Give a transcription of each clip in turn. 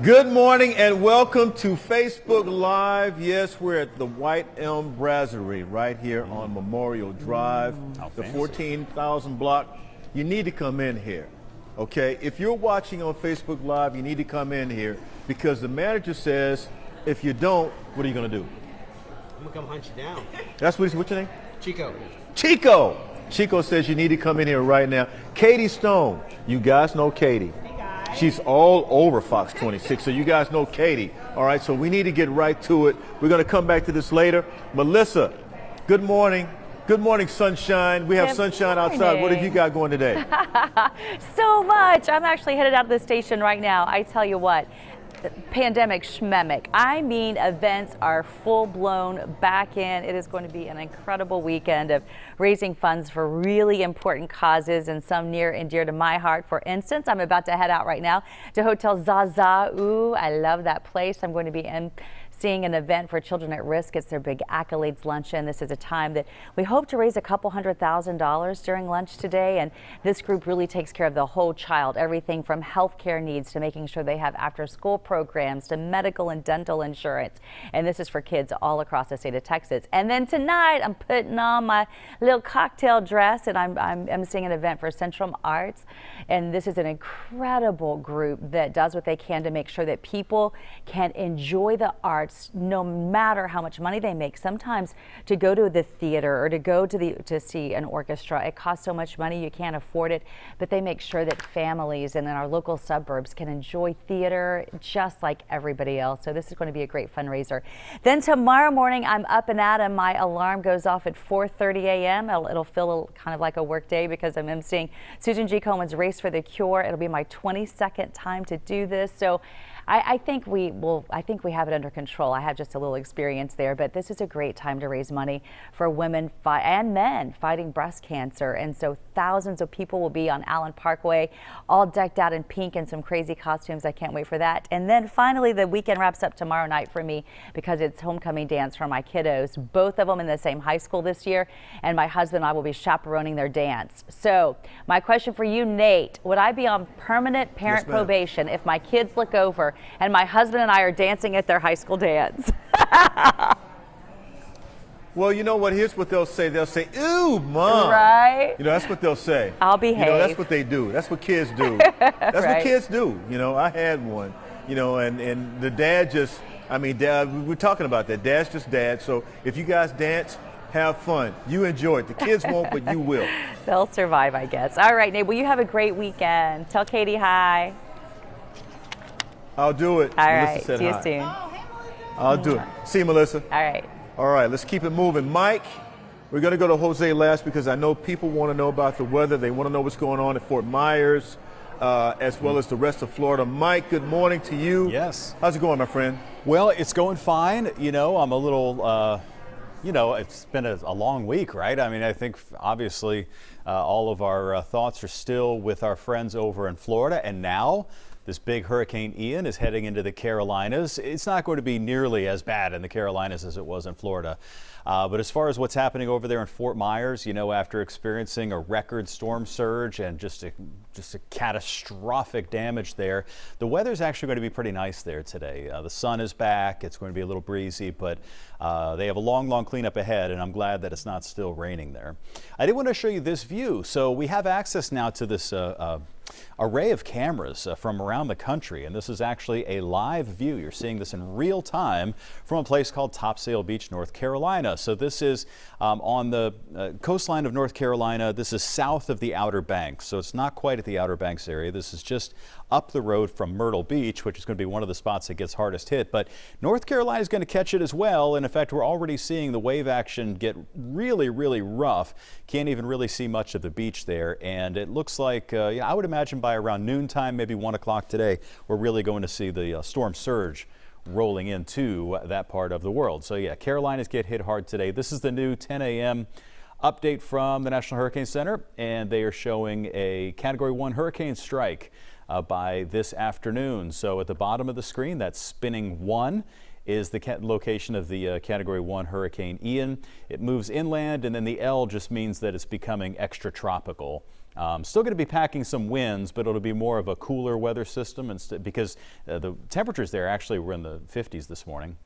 Good morning and welcome to Facebook Live. Yes, we're at the White Elm Brasserie right here on Memorial Drive, the 14,000 block. You need to come in here, okay? If you're watching on Facebook Live, you need to come in here because the manager says if you don't, what are you going to do? I'm going to come hunt you down. That's what's your name? Chico. Chico. Chico says you need to come in here right now. Katie Stone. You guys know Katie. She's all over Fox 26, so you guys know Katie. All right, so we need to get right to it. We're going to come back to this later. Melissa, good morning. Good morning, sunshine. We have sunshine outside. What have you got going today? So much. I'm actually headed out of the station right now. I tell you what. Pandemic schmemic. I mean, events are full-blown back in. It is going to be an incredible weekend of raising funds for really important causes and some near and dear to my heart. For instance, I'm about to head out right now to Hotel Zaza. Ooh, I love that place. I'm going to be seeing an event for children at risk. It's their big accolades luncheon. This is a time that we hope to raise a couple $100,000 during lunch today, and this group really takes care of the whole child, everything from health care needs to making sure they have after-school programs to medical and dental insurance, and this is for kids all across the state of Texas. And then tonight I'm putting on my little cocktail dress and I'm seeing an event for Centrum Arts, and this is an incredible group that does what they can to make sure that people can enjoy the arts no matter how much money they make. Sometimes to go to the theater or to go to see an orchestra, it costs so much money you can't afford it, but they make sure that families and in our local suburbs can enjoy theater just like everybody else. So this is going to be a great fundraiser. Then tomorrow morning I'm up and at 'em. My alarm goes off at 4:30 a.m. It'll feel kind of like a work day because I'm emceeing Susan G. Coleman's Race for the Cure. It'll be my 22nd time to do this. So I think we have it under control. I have just a little experience there, but this is a great time to raise money for women and men fighting breast cancer. And so thousands of people will be on Allen Parkway, all decked out in pink and some crazy costumes. I can't wait for that. And then finally, the weekend wraps up tomorrow night for me because it's homecoming dance for my kiddos, both of them in the same high school this year. And my husband and I will be chaperoning their dance. So my question for you, Nate, would I be on permanent parent probation if my kids look over and my husband and I are dancing at their high school dance? Well, you know what? Here's what they'll say. They'll say, "Ooh, Mom." Right? You know, that's what they'll say. I'll behave. You know, that's what they do. That's what kids do. That's Right. what kids do. You know, I had one, you know, and the dad just, Dad, we're talking about that. Dad's just dad. So if you guys dance, have fun. You enjoy it. The kids won't, but you will. They'll survive, I guess. All right, Nate. Well, you have a great weekend. Tell Katie hi. I'll do it. All Melissa right. said See you hi. soon. I'll do it. See you, Melissa. All right. All right, let's keep it moving. Mike, we're going to go to Jose last because I know people want to know about the weather. They want to know what's going on at Fort Myers, as well as the rest of Florida. Mike, good morning to you. Yes. How's it going, my friend? Well, it's going fine. You know, I'm a little, it's been a long week, right? I mean, I think obviously all of our thoughts are still with our friends over in Florida. And now this big Hurricane Ian is heading into the Carolinas. It's not going to be nearly as bad in the Carolinas as it was in Florida. But as far as what's happening over there in Fort Myers, you know, after experiencing a record storm surge and just a catastrophic damage there, the weather's actually going to be pretty nice there today. The sun is back. It's going to be a little breezy, but they have a long cleanup ahead, and I'm glad that it's not still raining there. I did want to show you this view. So we have access now to this array of cameras from around the country, and this is actually a live view. You're seeing this in real time from a place called Topsail Beach, North Carolina. So this is on the coastline of North Carolina. This is south of the Outer Banks, so it's not quite at the Outer Banks area. This is just up the road from Myrtle Beach, which is going to be one of the spots that gets hardest hit. But North Carolina is going to catch it as well. And in fact, we're already seeing the wave action get really rough. Can't even really see much of the beach there. And it looks like, I would imagine by around noontime, maybe 1 o'clock today, we're really going to see the storm surge rolling into that part of the world. So yeah, Carolinas get hit hard today. This is the new 10 a.m. update from the National Hurricane Center, and they are showing a Category 1 hurricane strike by this afternoon. So at the bottom of the screen, that's spinning 1 is the location of the Category 1 Hurricane Ian. It moves inland, and then the L just means that it's becoming extra tropical Still going to be packing some winds, but it'll be more of a cooler weather system because the temperatures there actually were in the 50s this morning.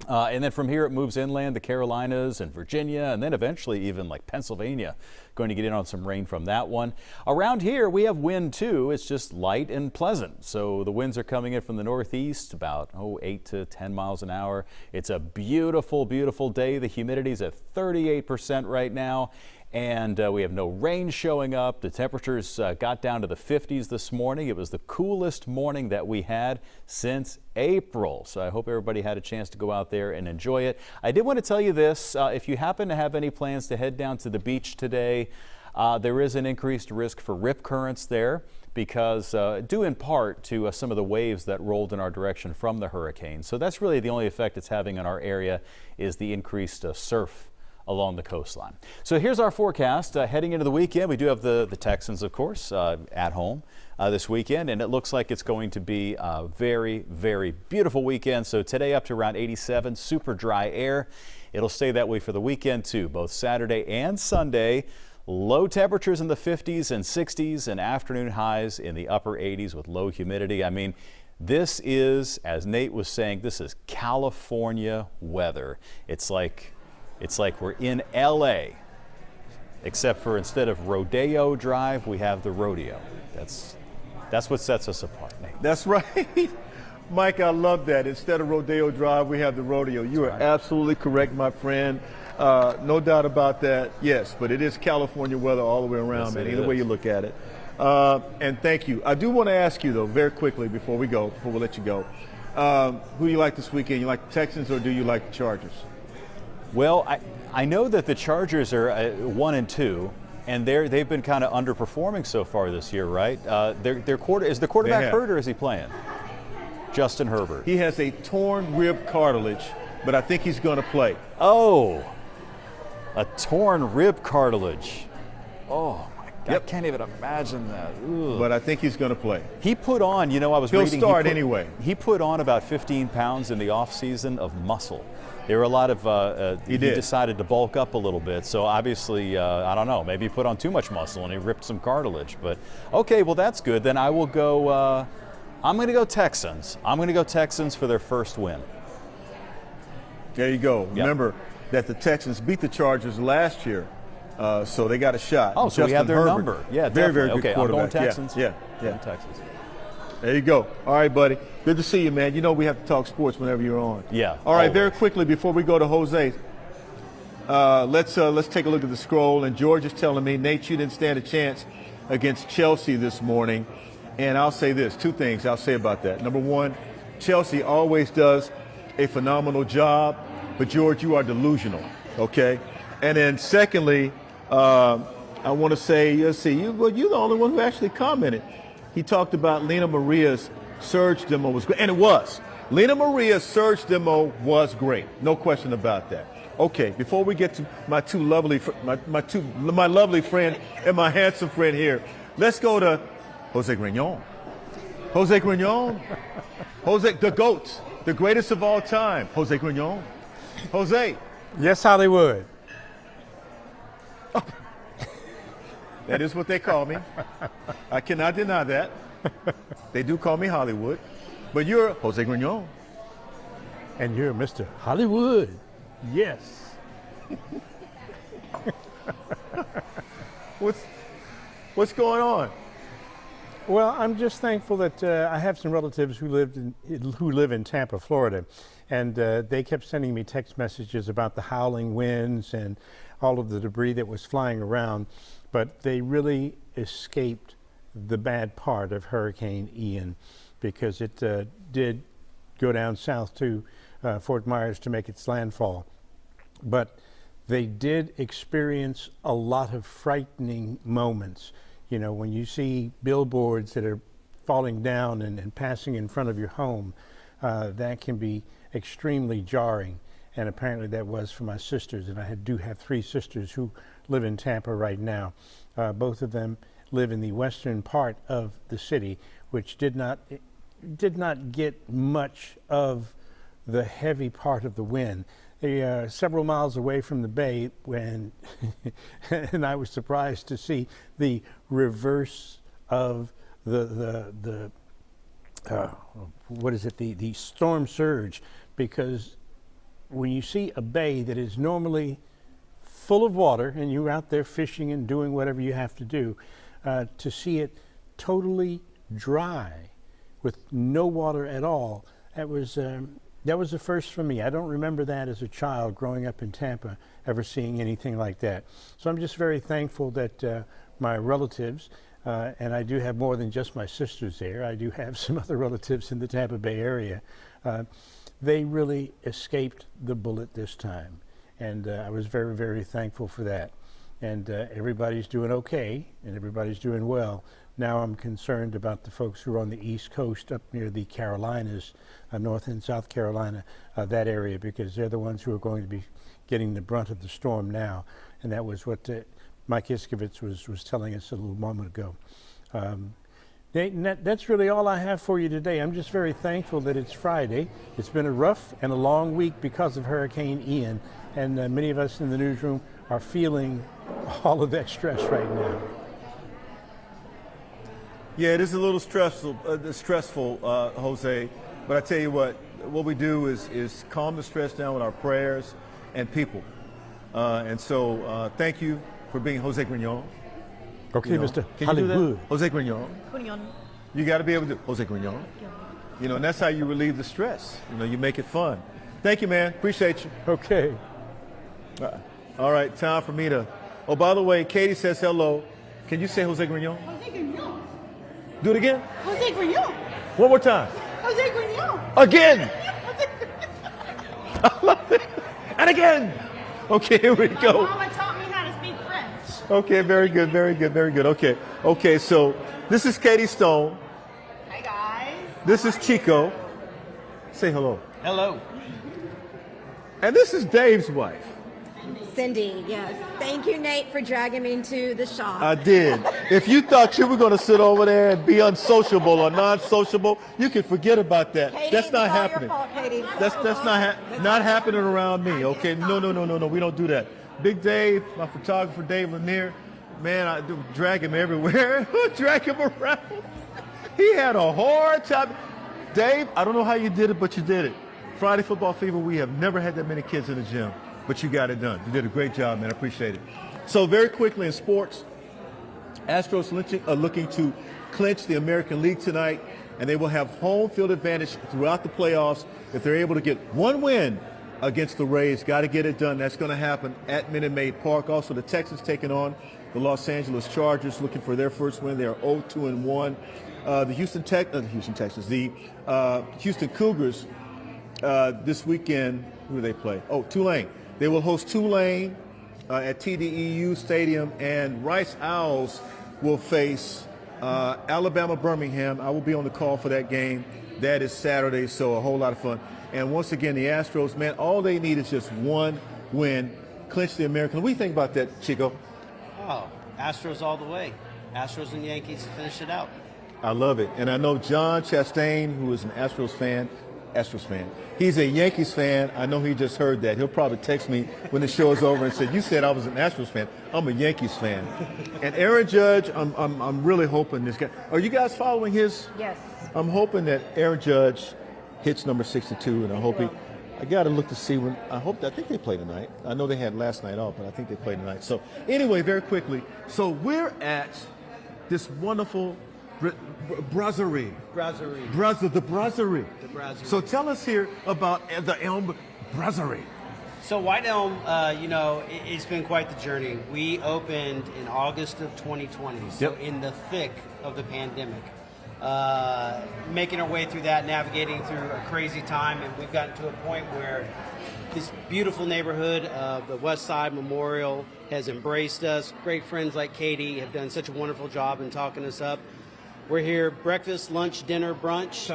And then from here it moves inland, the Carolinas and Virginia, and then eventually even like Pennsylvania. Going to get in on some rain from that one. Around here we have wind too. It's just light and pleasant. So the winds are coming in from the northeast about 8 to 10 miles an hour. It's a beautiful, beautiful day. The humidity is at 38% right now. And we have no rain showing up. The temperatures got down to the 50s this morning. It was the coolest morning that we had since April. So I hope everybody had a chance to go out there and enjoy it. I did want to tell you this. If you happen to have any plans to head down to the beach today, there is an increased risk for rip currents there because due in part to some of the waves that rolled in our direction from the hurricane. So that's really the only effect it's having on our area is the increased surf along the coastline. So here's our forecast. Heading into the weekend, we do have the Texans, of course, at home this weekend, and it looks like it's going to be a very, very beautiful weekend. So today up to around 87, super dry air. It'll stay that way for the weekend too, both Saturday and Sunday. Low temperatures in the 50s and 60s and afternoon highs in the upper 80s with low humidity. I mean, this is, as Nate was saying, this is California weather. It's like we're in LA, except for instead of Rodeo Drive, we have the rodeo. That's what sets us apart, Nate. That's right. Mike, I love that. Instead of Rodeo Drive, we have the rodeo. You are absolutely correct, my friend. No doubt about that. Yes, but it is California weather all the way around, Yes, man, it either way is. you look at it. And thank you. I do want to ask you, though, very quickly before we let you go, who do you like this weekend? You like the Texans or do you like the Chargers? Well, I know that the Chargers are 1-2, and they've been kind of underperforming so far this year, right? Is the quarterback hurt or is he playing? Justin Herbert. He has a torn rib cartilage, but I think he's going to play. Oh, a torn rib cartilage. Oh my God, I can't even imagine that. Ugh. But I think he's going to play. He put on, I was He'll reading. start anyway. He put on about 15 pounds in the offseason of muscle. There were a lot of, he decided to bulk up a little bit. So obviously, I don't know, maybe he put on too much muscle and he ripped some cartilage. But okay, well that's good. Then I will go, I'm going to go Texans. I'm going to go Texans for their first win. There you go. Yep. Remember that the Texans beat the Chargers last year, so they got a shot. Oh, so we have their Herbert, number. Yeah, very, definitely. very good Okay, quarterback. I'm going Texans. Yeah. Going Texans. There you go. All right, buddy. Good to see you, man. You know we have to talk sports whenever you're on. Yeah. All right, always. very quickly before we go to Jose, let's take a look at the scroll. And George is telling me, Nate, you didn't stand a chance against Chelsea this morning. And I'll say this, two things I'll say about that. Number one, Chelsea always does a phenomenal job, but George, you are delusional, okay? And then secondly, I want to say, you're the only one who actually commented. He talked about Lena Maria's surge demo was great, and it was. Lena Maria's surge demo was great, no question about that. Okay, before we get to my lovely friend and my handsome friend here, let's go to Jose Grignon. Jose Grignon. Jose, the GOAT, the greatest of all time. Jose Grignon. Jose. Yes, Hollywood. That is what they call me. I cannot deny that. They do call me Hollywood. But you're Jose Grignon. And you're Mr. Hollywood. Yes. What's going on? Well, I'm just thankful that I have some relatives who live in Tampa, Florida, and they kept sending me text messages about the howling winds and all of the debris that was flying around, but they really escaped the bad part of Hurricane Ian because it did go down south to Fort Myers to make its landfall. But they did experience a lot of frightening moments. You know, when you see billboards that are falling down and passing in front of your home, that can be extremely jarring. And apparently that was for my sisters. And I do have 3 sisters who live in Tampa right now. Both of them live in the western part of the city, which did not get much of the heavy part of the wind. several miles away from the bay when, and I was surprised to see the reverse of the what is it, the storm surge, because when you see a bay that is normally full of water and you're out there fishing and doing whatever you have to do, to see it totally dry with no water at all, that was a first for me. I don't remember that as a child growing up in Tampa ever seeing anything like that. So I'm just very thankful that my relatives, and I do have more than just my sisters there, I do have some other relatives in the Tampa Bay area, they really escaped the bullet this time. And I was very, very thankful for that. And everybody's doing okay, and everybody's doing well. Now I'm concerned about the folks who are on the East Coast up near the Carolinas, North and South Carolina, that area, because they're the ones who are going to be getting the brunt of the storm now. And that was what Mike Iskovitz was telling us a little moment ago. Nate, that's really all I have for you today. I'm just very thankful that it's Friday. It's been a rough and a long week because of Hurricane Ian, and many of us in the newsroom are feeling all of that stress right now. Yeah, it is a little stressful, Jose. But I tell you what we do is calm the stress down with our prayers and people. And so thank you for being Jose Grignon. Okay, Mr. Can Hollywood. you do that? Jose Grignon. You got to be able to do Jose Grignon. And that's how you relieve the stress. You make it fun. Thank you, man. Appreciate you. Okay. All right, time for me to. Oh, by the way, Katie says hello. Can you say Jose Grignon? Jose Grignon. Do it again. Jose Grignon. One more time. Jose Grignon. Again. Jose Grignon. I love it. And again. Okay, here we go. Mama taught me how to speak French. Okay, very good, very good, very good. Okay, so this is Katie Stone. Hi, guys. This is Chico. Say hello. Hello. And this is Dave's wife. Cindy, yes. Thank you, Nate, for dragging me into the shop. I did. If you thought you were going to sit over there and be unsociable or non-sociable, you can forget about that. Katie, That's not it's all happening. Your fault, Katie. That's not happening around me. Okay, no. We don't do that. Big Dave, my photographer Dave Lanier, man, I do drag him everywhere. Drag him around. He had a hard time. Dave, I don't know how you did it, but you did it. Friday Football Fever, we have never had that many kids in the gym, but you got it done. You did a great job, man. I appreciate it. So very quickly in sports, Astros are looking to clinch the American League tonight, and they will have home field advantage throughout the playoffs if they're able to get one win against the Rays. Got to get it done. That's going to happen at Minute Maid Park. Also, the Texans taking on the Los Angeles Chargers, looking for their first win. They are 0-2-1. The Houston Cougars this weekend, who do they play? Oh, Tulane. They will host Tulane at TDEU Stadium, and Rice Owls will face Alabama Birmingham. I will be on the call for that game. That is Saturday, so a whole lot of fun. And once again, the Astros, man, all they need is just one win, clinch the American. What do you think about that, Chico? Oh, Astros all the way. Astros and Yankees to finish it out. I love it. And I know John Chastain, who is an Astros fan. He's a Yankees fan. I know he just heard that. He'll probably text me when the show is over and say, "You said I was an Astros fan. I'm a Yankees fan." And Aaron Judge, I'm really hoping this guy. Are you guys following his? Yes. I'm hoping that Aaron Judge hits number 62, and I hope I got to look to see when. I think they play tonight. I know they had last night off, but I think they play tonight. So anyway, very quickly. So we're at this wonderful Brasserie. The Brasserie. So tell us here about the Elm Brasserie. So White Elm, it's been quite the journey. We opened in August of 2020, so in the thick of the pandemic. Making our way through that, navigating through a crazy time, and we've gotten to a point where this beautiful neighborhood of the West Side Memorial has embraced us. Great friends like Katie have done such a wonderful job in talking us up. We're here breakfast, lunch, dinner, brunch.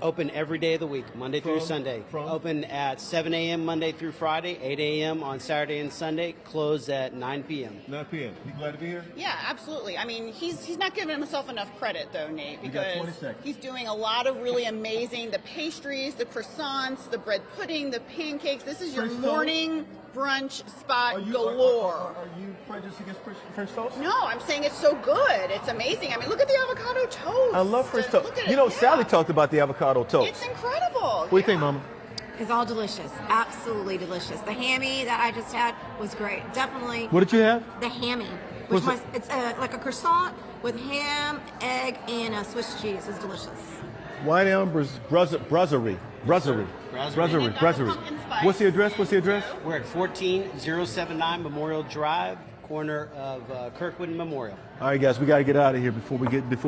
Open every day of the week, Monday through From- Sunday. from? Open at 7 a.m. Monday through Friday, 8 a.m. on Saturday and Sunday, closed at 9 p.m. 9 p.m. You glad to be here? Yeah, absolutely. I mean, he's not giving himself enough credit, though, Nate, You got 20 because seconds. he's doing a lot of really amazing, the pastries, the croissants, the bread pudding, the pancakes. This is your French toast? morning brunch spot Are you galore. Are you prejudiced against French toast? No, I'm saying it's so good. It's amazing. I mean, look at the avocado toast. I love French toast. Look at You it. know, Yeah. Sally talked about the avocado toast. It's incredible. What do you think, Mama? It's all delicious. Absolutely delicious. The hammy that I just had was great. Definitely What did you have? the hammy. What's Which it? it's like a croissant with ham, egg, and Swiss cheese. It's delicious. White Elm Brasserie. Brasserie. Pumpkin spice. What's the address? What's the address? We're at 14079 Memorial Drive, corner of Kirkwood and Memorial. All right, guys, we got to get out of here before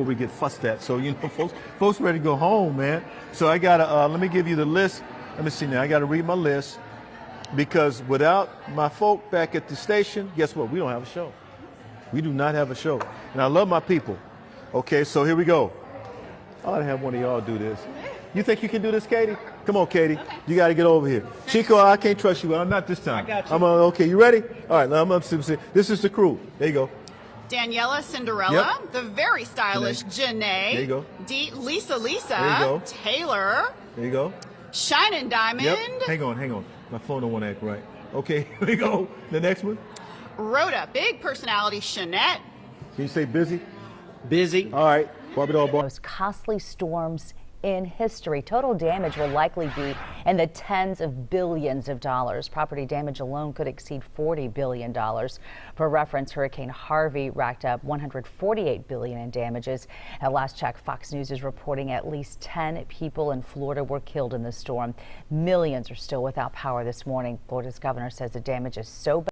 we get fussed at. So, you know, folks ready to go home, man. So I got to, let me give you the list. Let me see now. I got to read my list because without my folk back at the station, guess what? We don't have a show. We do not have a show. And I love my people. Okay, so here we go. I ought to have one of y'all do this. You think you can do this, Katie? Come on, Katie. You got to get over here. Chico, I can't trust you. I'm not this time. I got you. Okay, you ready? All right, now I'm up. This is the crew. There you go. Daniela Cinderella, Yep. the very stylish Janae. There you go. Lisa. There you go. Taylor. There you go. Shining Diamond. Yep. Hang on. My phone don't want to act right. Okay, here we go. The next one. Rhoda, big personality, Shanette. Can you say busy? Busy. All right. Barbie doll bar. Most costly storms in history. Total damage will likely be in the tens of billions of dollars. Property damage alone could exceed $40 billion. For reference, Hurricane Harvey racked up $148 billion in damages. At last check, Fox News is reporting at least 10 people in Florida were killed in the storm. Millions are still without power this morning. Florida's governor says the damage is so bad